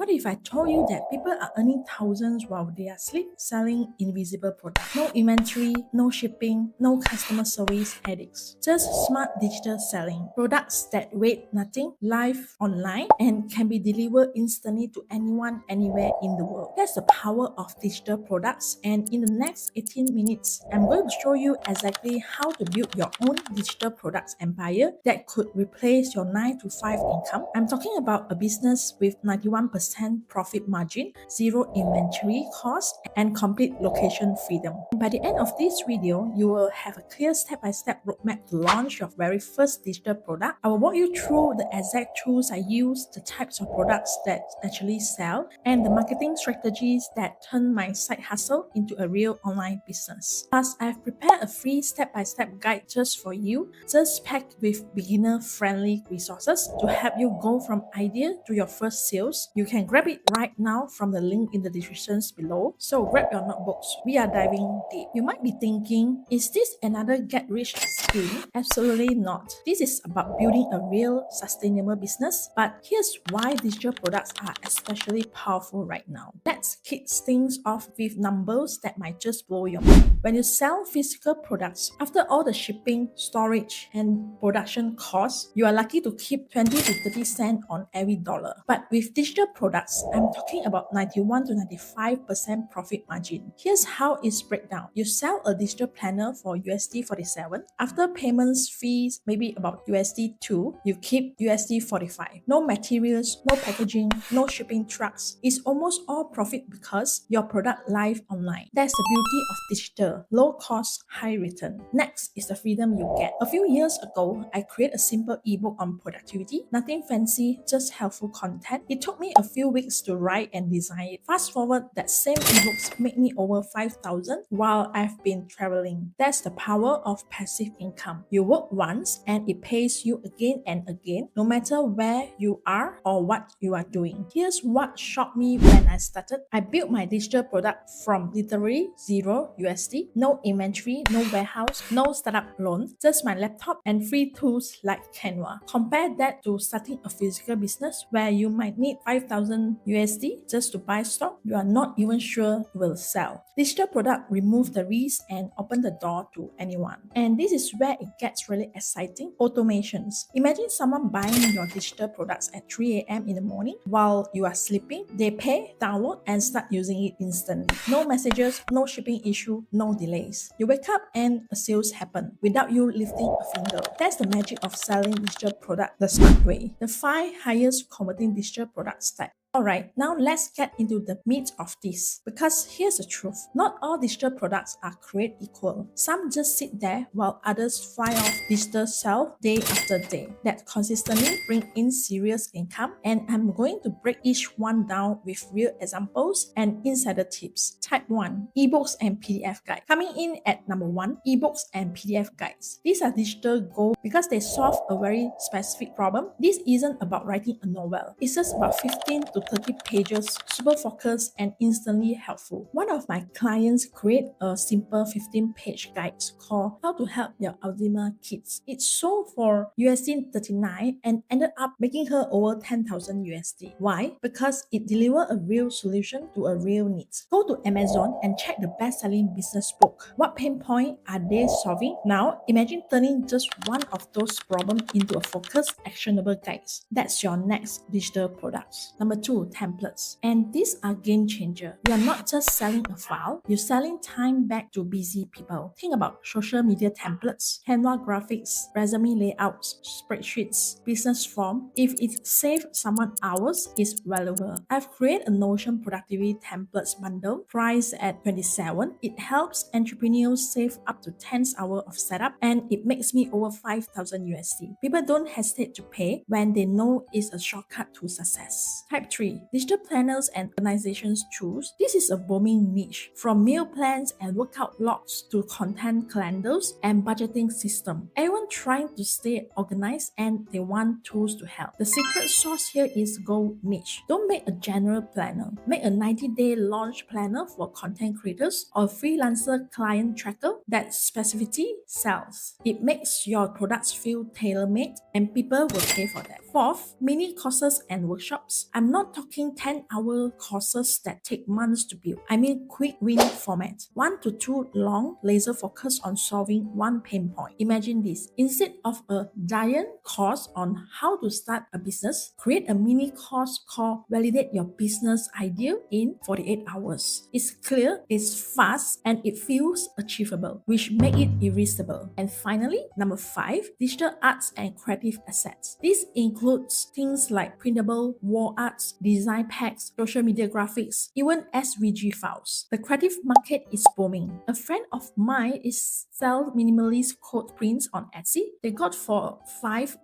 What if I told you that people are earning thousands while they are asleep selling invisible products? No inventory, no shipping, no customer service headaches. Just smart digital selling. Products that weigh nothing, live online, and can be delivered instantly to anyone, anywhere in the world. That's the power of digital products. And in the next 18 minutes, I'm going to show you exactly how to build your own digital products empire that could replace your 9 to 5 income. I'm talking about a business with 91% profit margin, zero inventory cost, and complete location freedom. By the end of this video, you will have a clear step-by-step roadmap to launch your very first digital product. I will walk you through the exact tools I use, the types of products that actually sell, and the marketing strategies that turn my side hustle into a real online business. Plus, I've prepared a free step-by-step guide just for you, just packed with beginner-friendly resources to help you go from idea to your first sales. You can grab it right now from the link in the descriptions below. So grab your notebooks. We are diving deep. You might be thinking, is this another get-rich scheme? Absolutely not. This is about building a real sustainable business. But here's why digital products are especially powerful right now. Let's kick things off with numbers that might just blow your mind. When you sell physical products, after all the shipping, storage, and production costs, you are lucky to keep 20 to 30 cents on every dollar. But with digital products, I'm talking about 91 to 95% profit margin. Here's how it's breakdown. You sell a digital planner for USD 47. After payments, fees, maybe about USD 2, you keep USD 45. No materials, no packaging, no shipping trucks. It's almost all profit because your product live online. That's the beauty of digital. Low cost, high return. Next is the freedom you get. A few years ago, I created a simple ebook on productivity. Nothing fancy, just helpful content. It took me a few weeks to write and design it. Fast forward, that same ebooks made me over 5,000 while I've been traveling. That's the power of passive income. You work once and it pays you again and again, no matter where you are or what you are doing. Here's what shocked me when I started. I built my digital product from literally zero USD, no inventory, no warehouse, no startup loan, just my laptop and free tools like Canva. Compare that to starting a physical business where you might need 5,000 USD just to buy stock you are not even sure will sell. Digital product remove the risk and open the door to anyone. And this is where it gets really exciting. Automations. Imagine someone buying your digital products at 3 a.m. in the morning while you are sleeping. They pay, download, and start using it instantly. No messages, no shipping issue, no delays. You wake up and a sales happen without you lifting a finger. That's the magic of selling digital product the smart way. The 5 highest converting digital products type. Alright, now let's get into the meat of this. Because here's the truth. Not all digital products are created equal. Some just sit there while others fly off digital shelf day after day. That consistently bring in serious income, and I'm going to break each one down with real examples and insider tips. Type 1. Ebooks and PDF guide. Coming in at number 1, ebooks and PDF guides. These are digital gold because they solve a very specific problem. This isn't about writing a novel. It's just about 15 to 30 pages, super focused and instantly helpful. One of my clients created a simple 15-page guide called How to Help Your Alzheimer's Kids. It sold for USD 39 and ended up making her over 10,000 USD. Why? Because it delivered a real solution to a real need. Go to Amazon and check the best-selling business book. What pain point are they solving? Now, imagine turning just one of those problems into a focused, actionable guide. That's your next digital product. Number 2, templates. And these are game changer. You are not just selling a file, you're selling time back to busy people. Think about social media templates, Canva graphics, resume layouts, spreadsheets, business form. If it saves someone hours, it's valuable. I've created a Notion productivity templates bundle priced at 27. It helps entrepreneurs save up to 10 hours of setup and it makes me over 5,000 USD. People don't hesitate to pay when they know it's a shortcut to success. Type 3. Digital planners and organizations tools. This is a booming niche. From meal plans and workout logs to content calendars and budgeting system. Everyone trying to stay organized and they want tools to help. The secret sauce here is go niche. Don't make a general planner. Make a 90-day launch planner for content creators or freelancer client tracker that specificity sells. It makes your products feel tailor-made and people will pay for that. Fourth, mini courses and workshops. I'm not talking 10-hour courses that take months to build. I mean quick win format. 1 to 2 long, laser focus on solving one pain point. Imagine this. Instead of a giant course on how to start a business, create a mini course called Validate Your Business Idea in 48 hours. It's clear, it's fast, and it feels achievable, which make it irresistible. And finally, number 5, digital arts and creative assets. This includes things like printable wall arts, design packs, social media graphics, even SVG files. The creative market is booming. A friend of mine is sell minimalist code prints on Etsy. They got for $5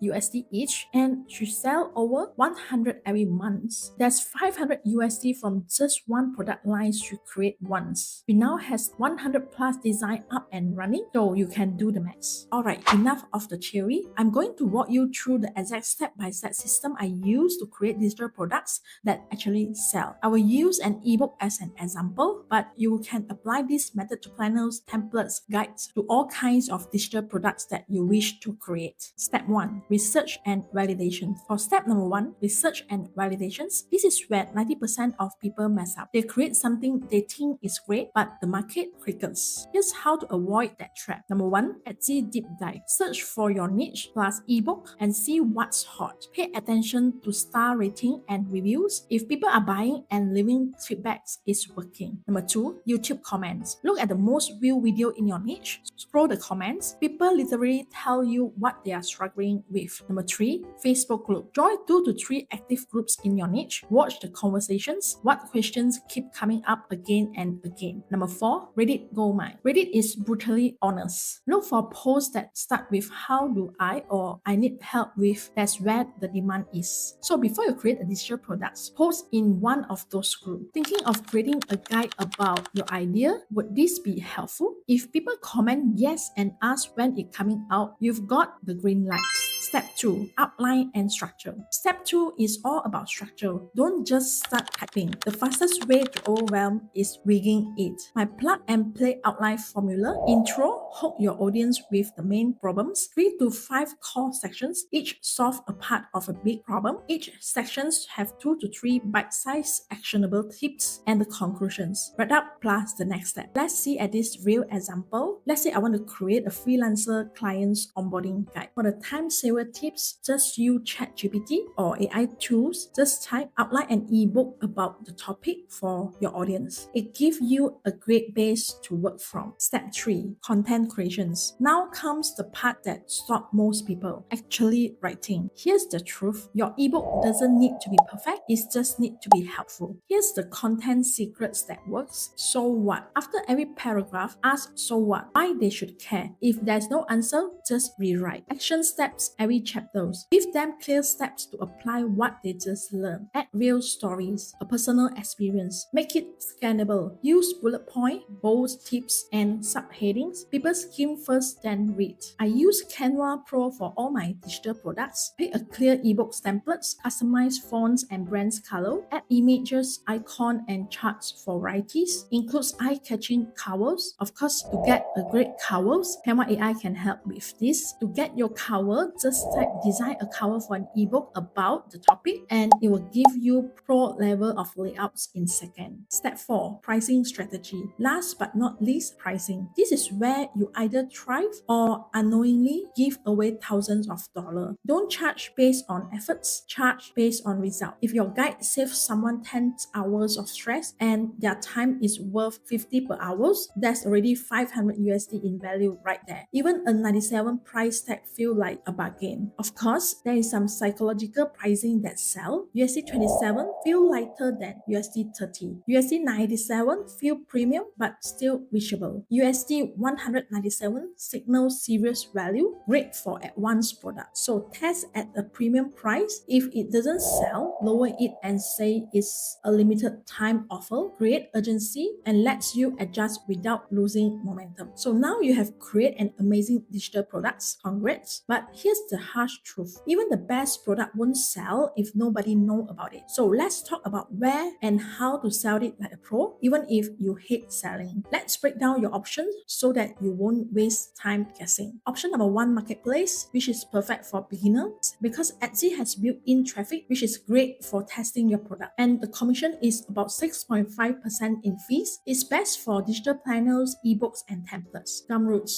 each, and she sell over 100 every month. That's 500 USD from just one product line she create once. We now has 100 plus design up and running, so you can do the math. Alright, enough of the theory. I'm going to walk you through the exact step-by-step system I use to create digital products that actually sell. I will use an ebook as an example, but you can apply this method to planners, templates, guides, to all kinds of digital products that you wish to create. Step 1. Research and validation. For step number 1, research and validations, this is where 90% of people mess up. They create something they think is great, but the market crickets. Here's how to avoid that trap. Number 1, Etsy deep dive. Search for your niche plus ebook and see what's hot. Pay attention to star rating and reviews. If people are buying and leaving feedbacks, it's working. Number 2, YouTube comments. Look at the most viewed video in your niche. Scroll the comments. People literally tell you what they are struggling with. Number 3, Facebook group. Join 2 to 3 active groups in your niche. Watch the conversations. What questions keep coming up again and again. Number 4, Reddit goldmine. Reddit is brutally honest. Look for posts that start with how do I or I need help with. That's where the demand is. So before you create a digital products, post in one of those groups. Thinking of creating a guide about your idea, would this be helpful? If people comment yes and ask when it's coming out, you've got the green lights. Step 2, outline and structure. Step 2 is all about structure. Don't just start typing. The fastest way to overwhelm is rigging it. My plug and play outline formula. Intro, hook your audience with the main problems. 3 to 5 core sections, each solve a part of a big problem. Each sections have 2 to 3 bite-sized actionable tips and the conclusions. Wrap up plus the next step. Let's see at this real example. Let's say I want to create a freelancer client's onboarding guide. For the time saver tips, just use ChatGPT or AI tools. Just type outline an ebook about the topic for your audience. It gives you a great base to work from. Step 3, content creations. Now comes the part that stops most people actually writing. Here's the truth. Your ebook doesn't need to be perfect. It just needs to be helpful. Here's the content secrets that works. So what? After every paragraph, ask so what? Why they should care. If there's no answer, just rewrite. Action steps every chapters. Give them clear steps to apply what they just learned. Add real stories, a personal experience. Make it scannable. Use bullet point, bold tips, and subheadings. People skim first, then read. I use Canva Pro for all my digital products. Pick a clear ebooks templates, customize fonts and brands color. Add images, icon, and charts for varieties. Includes eye-catching covers. Of course, to get a great covers, Canva AI can help with this. To get your cover, just type design a cover for an ebook about the topic and it will give you pro level of layouts in seconds. Step 4, pricing strategy. Last but not least, pricing. This is where you either thrive or unknowingly give away thousands of dollars. Don't charge based on efforts, charge based on result. If your guide saves someone 10 hours of stress and their time is worth 50 per hour, that's already 500 USD in value right there. Even a 97 price tag feel like a bargain. Of course, there is some psychological pricing that sell. USD 27 feel lighter than USD 30. USD 97 feel premium but still reachable. USD 197 signals serious value, great for advanced products. So test at a premium price. If it doesn't sell, lower it and say it's a limited time offer. Create urgency and lets you adjust without losing momentum. So now you have created an amazing digital products. Congrats. But here's the harsh truth. Even the best product won't sell if nobody know about it. So let's talk about where and how to sell it like a pro, even if you hate selling. Let's break down your options so that you won't waste time guessing. Option number one, marketplace, which is perfect for beginners because Etsy has built-in traffic, which is great for testing your product. And the commission is about 6.5% in fees. It's best for digital planners, ebooks, and templates. Gumroad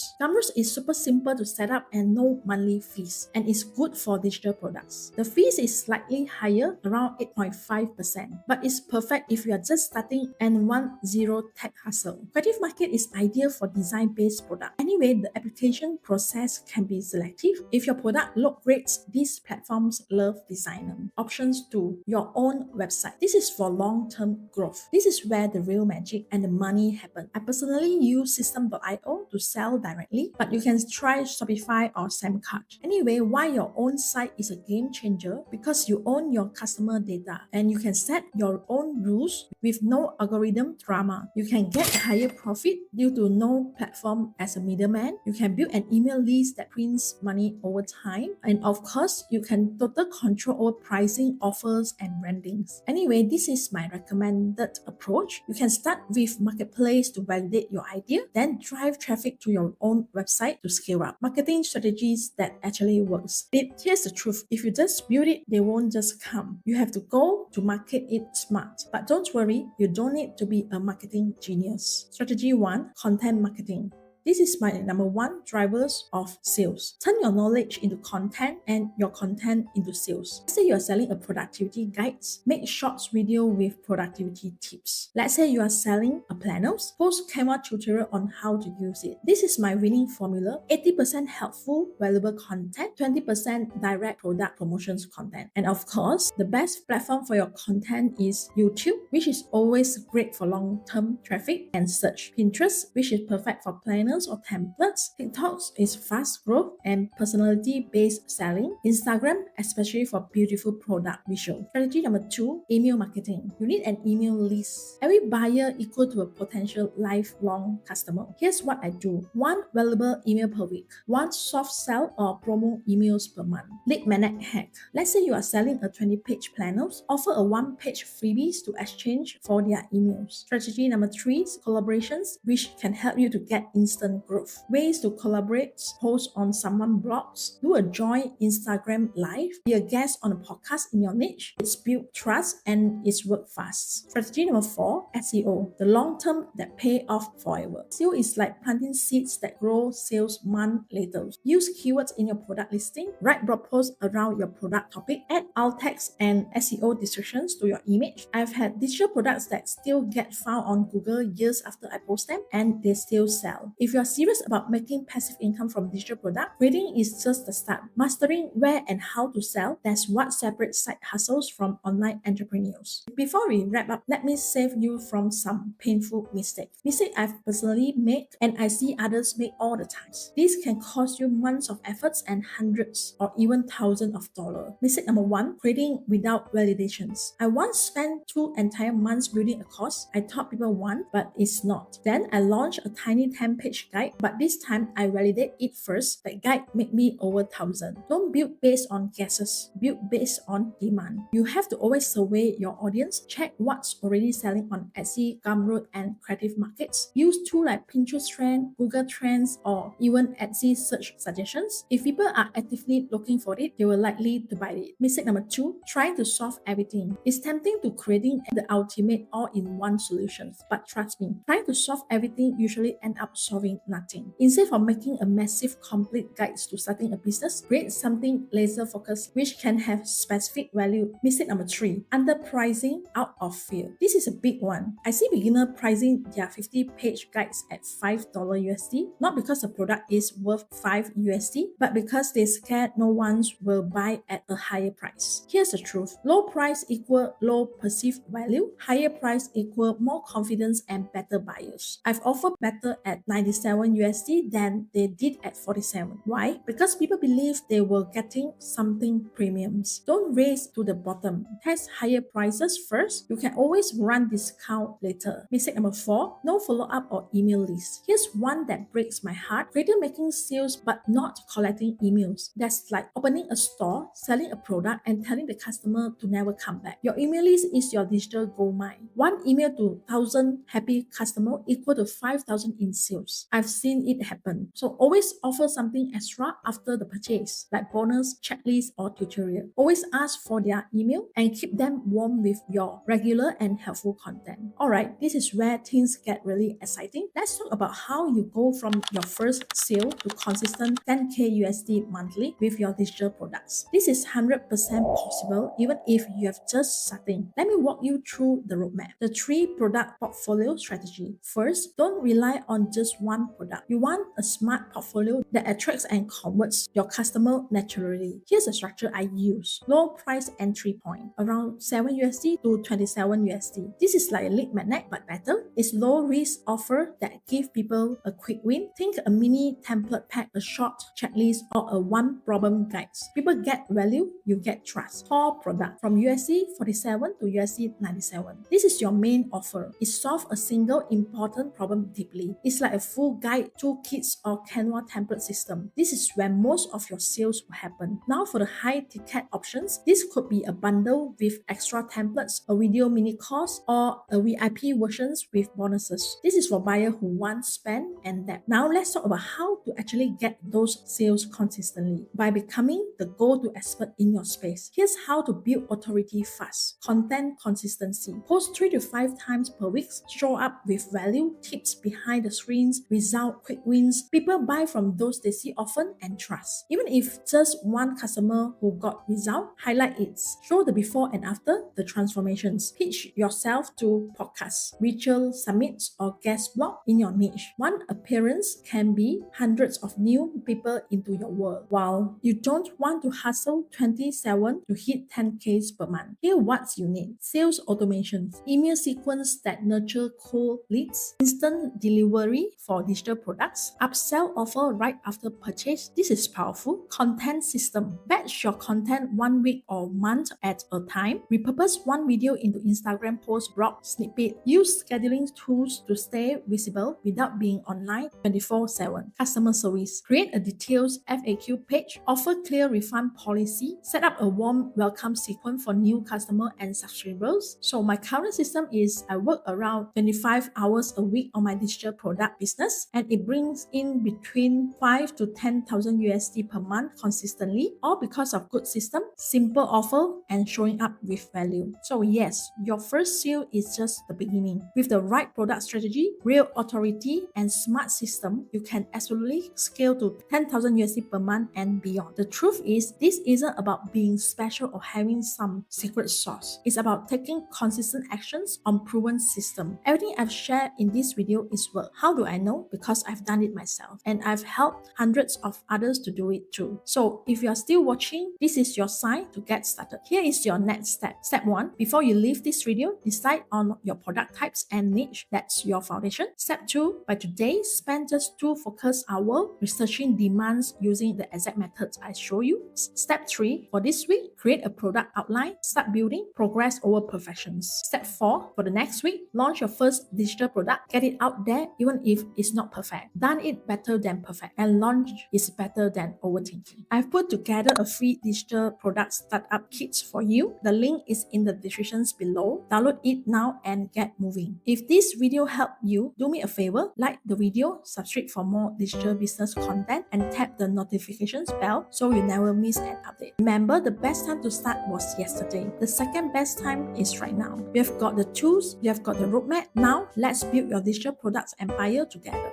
is super simple to set up and no monthly fees, and it's good for digital products. The fees is slightly higher, around 8.5%, but it's perfect if you are just starting and want zero tech hustle. Creative Market is ideal for design-based product. Anyway, the application process can be selective. If your product look great, these platforms love designer. Options 2, your own website. This is for long-term growth. This is where the real magic and the money happen. I personally use System.io to sell directly, but you can try Shopify or Samcart. Anyway, why your own site is a game changer? Because you own your customer data and you can set your own rules with no algorithm drama. You can get a higher profit due to no platform as a middleman. You can build an email list that prints money over time. And of course, you can total control over pricing, offers, and brandings. Anyway, this is my recommended approach. You can start with marketplace to validate your idea, then drive traffic to your own website to scale up. Marketing strategies that actually works. Here's the truth. If you just build it, they won't just come. You have to go to market it smart. But don't worry, you don't need to be a marketing genius. Strategy 1, content marketing. This is my number one drivers of sales. Turn your knowledge into content and your content into sales. Let's say you are selling a productivity guides, make shorts video with productivity tips. Let's say you are selling a planners, post Canva tutorial on how to use it. This is my winning formula. 80% helpful, valuable content, 20% direct product promotions content. And of course, the best platform for your content is YouTube, which is always great for long-term traffic, and search. Pinterest, which is perfect for planners or templates. TikTok is fast growth and personality-based selling. Instagram, especially for beautiful product visual. Strategy number 2, email marketing. You need an email list. Every buyer equal to a potential lifelong customer. Here's what I do. 1 valuable email per week. 1 soft sell or promo emails per month. Lead magnet hack. Let's say you are selling a 20-page planners. Offer a 1-page freebies to exchange for their emails. Strategy number 3, collaborations, which can help you to get instant growth. Ways to collaborate: post on someone's blogs, do a joint Instagram live, be a guest on a podcast in your niche. It's built trust and it's work fast. Strategy number 4, SEO, the long term that pay off forever. SEO is like planting seeds that grow sales month later. Use keywords in your product listing, write blog posts around your product topic, add alt text and SEO descriptions to your image. I've had digital products that still get found on Google years after I post them and they still sell. If you are serious about making passive income from digital product, grading is just the start. Mastering where and how to sell, that's what separates side hustles from online entrepreneurs. Before we wrap up, let me save you from some painful mistakes. Mistakes I've personally made and I see others make all the time. This can cost you months of efforts and hundreds or even thousands of dollars. Mistake number 1, grading without validations. I once spent 2 entire months building a course I thought people want, but it's not. Then I launched a tiny 10-page guide, but this time I validate it first. That guide made me over 1,000. Don't build based on guesses, build based on demand. You have to always survey your audience, check what's already selling on Etsy, Gumroad, and Creative Markets. Use tools like Pinterest Trends, Google Trends, or even Etsy search suggestions. If people are actively looking for it, they will likely to buy it. Mistake number 2, trying to solve everything. It's tempting to creating the ultimate all-in-one solution, but trust me, trying to solve everything usually end up solving nothing. Instead of making a massive complete guide to starting a business, create something laser focused which can have specific value. Mistake number 3, underpricing out of fear. This is a big one. I see beginner pricing their 50-page guides at $5 USD, not because the product is worth $5 USD, but because they scared no one will buy at a higher price. Here's the truth. Low price equal low perceived value. Higher price equal more confidence and better buyers. I've offered better at $96 27 USD than they did at 47. Why? Because people believe they were getting something premiums. Don't race to the bottom. Test higher prices first. You can always run discount later. Mistake number 4, no follow-up or email list. Here's one that breaks my heart. Creator making sales but not collecting emails. That's like opening a store, selling a product, and telling the customer to never come back. Your email list is your digital gold mine. One email to 1,000 happy customers equal to 5,000 in sales. I've seen it happen. So always offer something extra after the purchase, like bonus, checklist, or tutorial. Always ask for their email and keep them warm with your regular and helpful content. Alright, this is where things get really exciting. Let's talk about how you go from your first sale to consistent 10k USD monthly with your digital products. This is 100% possible even if you have just starting. Let me walk you through the roadmap. The 3 product portfolio strategy. First, don't rely on just one product. You want a smart portfolio that attracts and converts your customer naturally. Here's the structure I use. Low price entry point, around 7 USD to 27 USD. This is like a lead magnet but better. It's low risk offer that give people a quick win. Think a mini template pack, a short checklist, or a one problem guides. People get value, you get trust. Core product from USD 47 to USD 97. This is your main offer. It solves a single important problem deeply. It's like a full guide, toolkits, or Canva template system. This is where most of your sales will happen. Now for the high ticket options, this could be a bundle with extra templates, a video mini course, or a VIP versions with bonuses. This is for buyers who want spend and depth. Now let's talk about how to actually get those sales consistently. By becoming the go-to expert in your space. Here's how to build authority fast. Content consistency. Post 3 to 5 times per week. Show up with value, tips behind the screens, result, quick wins. People buy from those they see often and trust. Even if just one customer who got result, highlight it. Show the before and after, the transformations. Pitch yourself to podcasts, virtual summits, or guest blog in your niche. One appearance can be hundreds of new people into your world. While you don't want to hustle 27 to hit 10k per month, here what you need. Sales automations, email sequence that nurture cold leads, instant delivery for digital products, upsell offer right after purchase. This is powerful. Content system. Batch your content 1 week or month at a time. Repurpose one video into Instagram post, blog snippet. Use scheduling tools to stay visible without being online 24/7. Customer service. Create a detailed FAQ page. Offer clear refund policy. Set up a warm welcome sequence for new customer and subscribers. So my current system is I work around 25 hours a week on my digital product business, and it brings in between 5 to 10,000 USD per month consistently, all because of good system, simple offer, and showing up with value. So yes, your first sale is just the beginning. With the right product strategy, real authority, and smart system, you can absolutely scale to 10,000 USD per month and beyond. The truth is, this isn't about being special or having some secret sauce. It's about taking consistent actions on proven system. Everything I've shared in this video is work. How do I know? Because I've done it myself, and I've helped hundreds of others to do it too. So if you're still watching, this is your sign to get started. Here is your next step. Step 1, before you leave this video, decide on your product types and niche. That's your foundation. Step 2, by today, spend just 2 focus hours researching demands using the exact methods I show you. Step 3, for this week, create a product outline, start building, progress over perfections. Step 4, for the next week, launch your first digital product, get it out there even if it's not perfect. Done it better than perfect, and launch is better than overthinking. I've put together a free digital product startup kit for you. The link is in the descriptions below. Download it now and get moving. If this video helped you, do me a favor, like the video, subscribe for more digital business content, and tap the notifications bell so you never miss an update. Remember, the best time to start was yesterday. The second best time is right now. We have got the tools, you have got the roadmap. Now, let's build your digital products empire together.